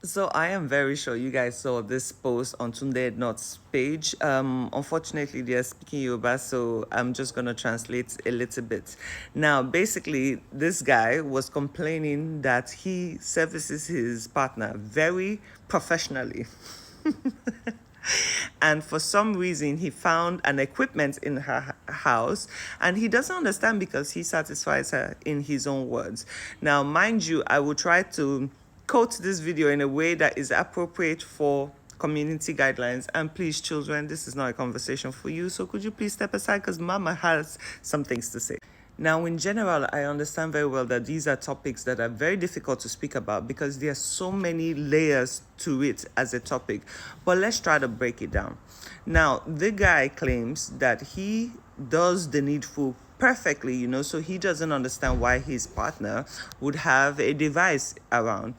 So I am very sure you guys saw this post on Tunde Not's page. Unfortunately, they are speaking Yoruba, so I'm just gonna translate a little bit. Now, basically, this guy was complaining that he services his partner very professionally. And for some reason he found an equipment in her house, and he doesn't understand because he satisfies her in his own words. Now mind you, I will try to quote this video in a way that is appropriate for community guidelines. And please, children, this is not a conversation for you, so could you please step aside because mama has some things to say. Now, in general, I understand very well that these are topics that are very difficult to speak about because there are so many layers to it as a topic. But let's try to break it down. Now, the guy claims that he does the needful perfectly, so he doesn't understand why his partner would have a device around.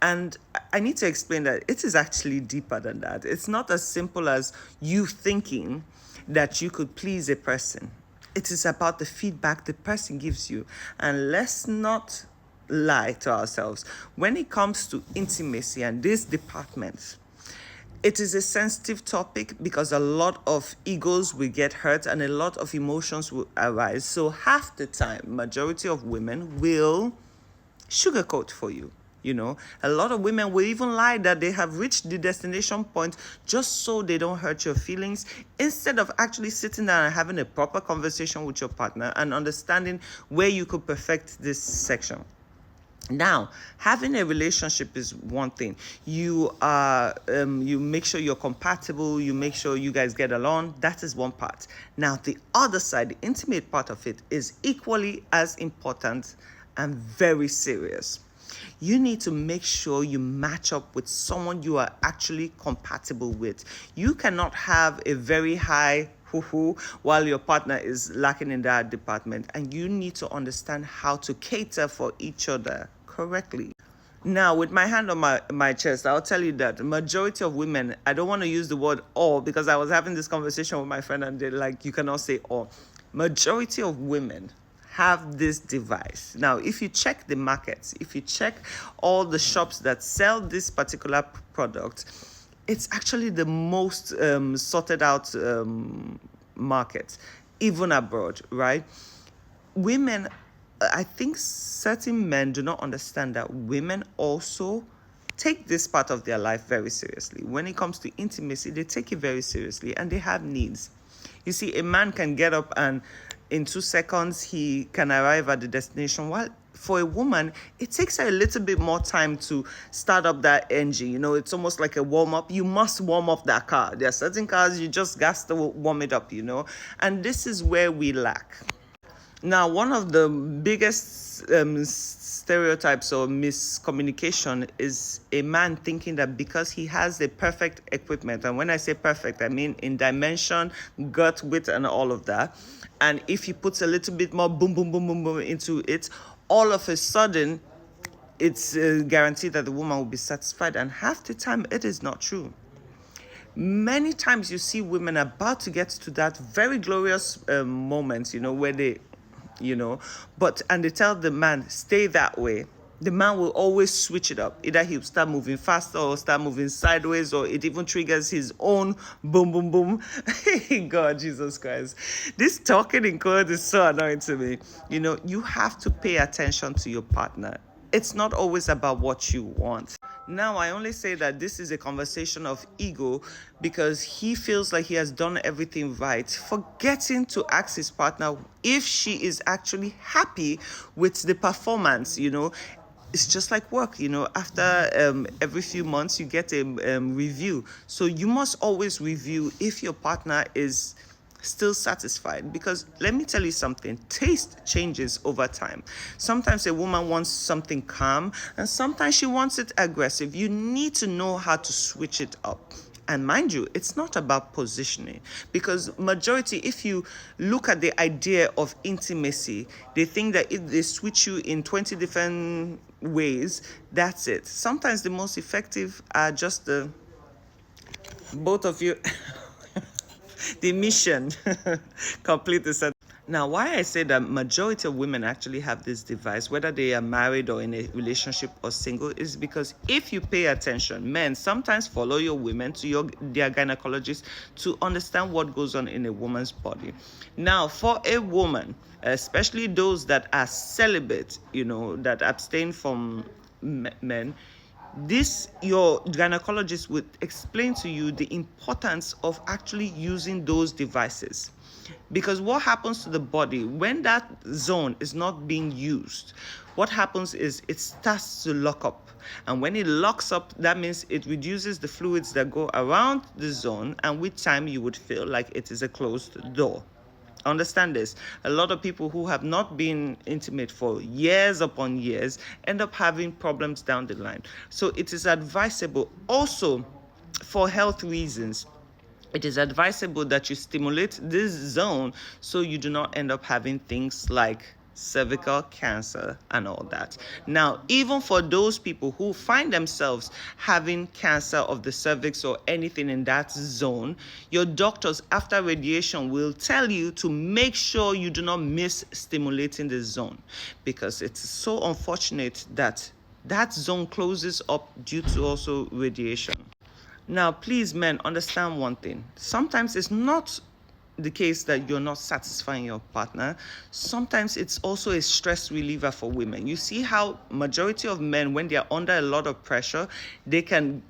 And I need to explain that it is actually deeper than that. It's not as simple as you thinking that you could please a person. It is about the feedback the person gives you. And let's not lie to ourselves. When it comes to intimacy and this department, it is a sensitive topic because a lot of egos will get hurt and a lot of emotions will arise. So half the time, majority of women will sugarcoat for you. A lot of women will even lie that they have reached the destination point just so they don't hurt your feelings, instead of actually sitting down and having a proper conversation with your partner and understanding where you could perfect this section. Now, having a relationship is one thing. You make sure you're compatible, you make sure you guys get along. That is one part. Now, the other side, the intimate part of it, is equally as important and very serious. You need to make sure you match up with someone you are actually compatible with. You cannot have a very high hoo-hoo while your partner is lacking in that department, and you need to understand how to cater for each other correctly. Now, with my hand on my chest, I'll tell you that the majority of women, I don't want to use the word all because I was having this conversation with my friend and they're like, you cannot say all. Majority of women have this device. Now, if you check the markets, if you check all the shops that sell this particular product, it's actually the most sorted out market, even abroad, right? Women, I think certain men do not understand that women also take this part of their life very seriously. When it comes to intimacy, they take it very seriously and they have needs. You see, a man can get up and in 2 seconds he can arrive at the destination, while for a woman it takes her a little bit more time to start up that engine. It's almost like a warm-up. You must warm up that car. There are certain cars you just got to warm it up. And this is where we lack. Now, one of the biggest stereotypes or miscommunication is a man thinking that because he has the perfect equipment, and when I say perfect, I mean in dimension, gut, width, and all of that. And if he puts a little bit more boom, boom, boom, boom, boom into it, all of a sudden, it's guaranteed that the woman will be satisfied. And half the time, it is not true. Many times you see women about to get to that very glorious moment, where they and they tell the man, stay that way. The man will always switch it up. Either he'll start moving faster or start moving sideways, or it even triggers his own boom, boom, boom. God, Jesus Christ. This talking in code is so annoying to me. You have to pay attention to your partner. It's not always about what you want. Now, I only say that this is a conversation of ego because he feels like he has done everything right, forgetting to ask his partner if she is actually happy with the performance. It's just like work. After every few months you get a review, so you must always review if your partner is still satisfied. Because let me tell you something, taste changes over time. Sometimes a woman wants something calm and sometimes she wants it aggressive. You need to know how to switch it up. And mind you, it's not about positioning, because majority, if you look at the idea of intimacy, they think that if they switch you in 20 different ways, that's it. Sometimes the most effective are just the both of you the mission complete the set. Now, why I say that majority of women actually have this device, whether they are married or in a relationship or single, is because if you pay attention, men sometimes follow your women to their gynecologist to understand what goes on in a woman's body. Now, for a woman, especially those that are celibate, that abstain from men, your gynecologist would explain to you the importance of actually using those devices. Because what happens to the body when that zone is not being used, what happens is it starts to lock up. And when it locks up, that means it reduces the fluids that go around the zone, and with time you would feel like it is a closed door. Understand this. A lot of people who have not been intimate for years upon years end up having problems down the line. So it is advisable also, for health reasons, it is advisable that you stimulate this zone so you do not end up having things like cervical cancer and all that. Now, even for those people who find themselves having cancer of the cervix or anything in that zone, your doctors after radiation will tell you to make sure you do not miss stimulating the zone, because it's so unfortunate that that zone closes up due to also radiation. Now, please, men, understand one thing. Sometimes it's not the case that you're not satisfying your partner. Sometimes it's also a stress reliever for women. You see how majority of men, when they're under a lot of pressure, they can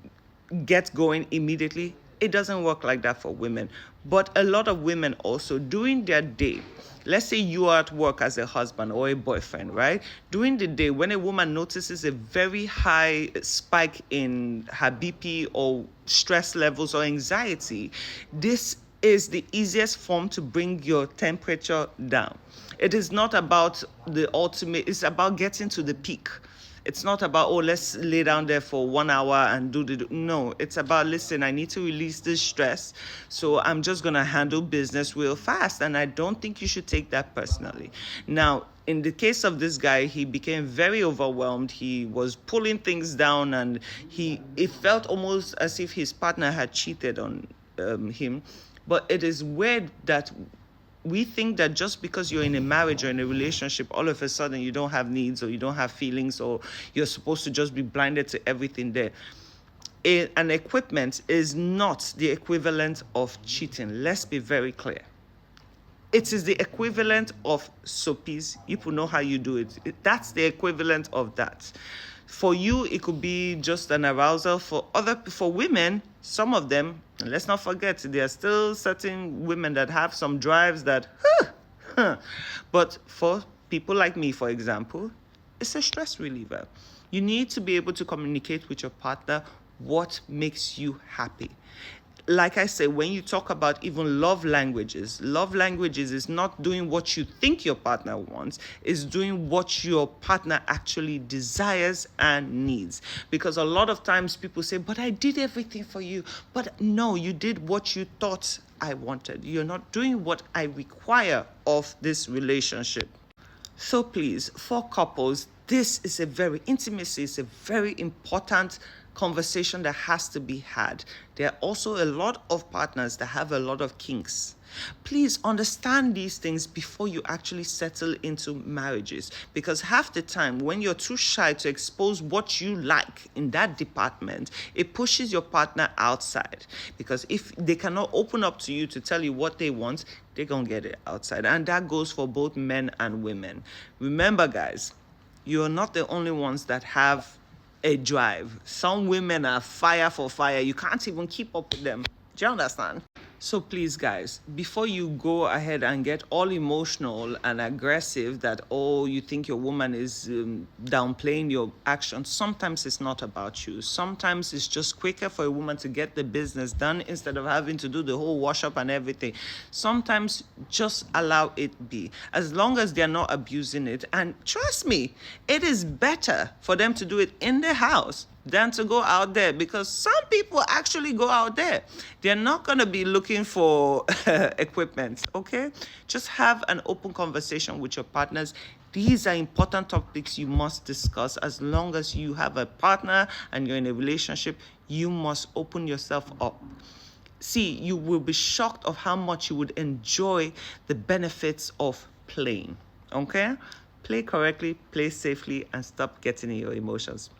get going immediately. It doesn't work like that for women. But a lot of women also, during their day, let's say you are at work as a husband or a boyfriend, right? During the day, when a woman notices a very high spike in her BP or stress levels or anxiety, this is the easiest form to bring your temperature down. It is not about the ultimate, it's about getting to the peak. It's not about, oh, let's lay down there for 1 hour and no, it's about, listen, I need to release this stress. So I'm just going to handle business real fast. And I don't think you should take that personally. Now, in the case of this guy, he became very overwhelmed. He was pulling things down, and it felt almost as if his partner had cheated on him. But it is weird that we think that just because you're in a marriage or in a relationship, all of a sudden you don't have needs or you don't have feelings, or you're supposed to just be blinded to everything there. An equipment is not the equivalent of cheating. Let's be very clear. It is the equivalent of soapies. People know how you do it. That's the equivalent of that. For you, it could be just an arousal. For women, some of them, and let's not forget, there are still certain women that have some drives that, but for people like me, for example, it's a stress reliever. You need to be able to communicate with your partner what makes you happy. Like I say, when you talk about even love languages is not doing what you think your partner wants, it's doing what your partner actually desires and needs. Because a lot of times people say, but I did everything for you. But no, you did what you thought I wanted. You're not doing what I require of this relationship. So please, for couples, intimacy is a very important conversation that has to be had. There are also a lot of partners that have a lot of kinks. Please understand these things before you actually settle into marriages, because half the time when you're too shy to expose what you like in that department, it pushes your partner outside, because if they cannot open up to you to tell you what they want, they're gonna get it outside. And that goes for both men and women. Remember, guys, you're not the only ones that have a drive. Some women are fire for fire. You can't even keep up with them. Do you understand? So please, guys, before you go ahead and get all emotional and aggressive that, oh, you think your woman is downplaying your actions, sometimes it's not about you. Sometimes it's just quicker for a woman to get the business done instead of having to do the whole wash up and everything. Sometimes just allow it be, as long as they're not abusing it. And trust me, it is better for them to do it in the house than to go out there, because some people actually go out there. They're not going to be looking for equipment, okay? Just have an open conversation with your partners. These are important topics you must discuss. As long as you have a partner and you're in a relationship, you must open yourself up. See, you will be shocked of how much you would enjoy the benefits of playing. Okay? Play correctly, play safely, and stop getting in your emotions.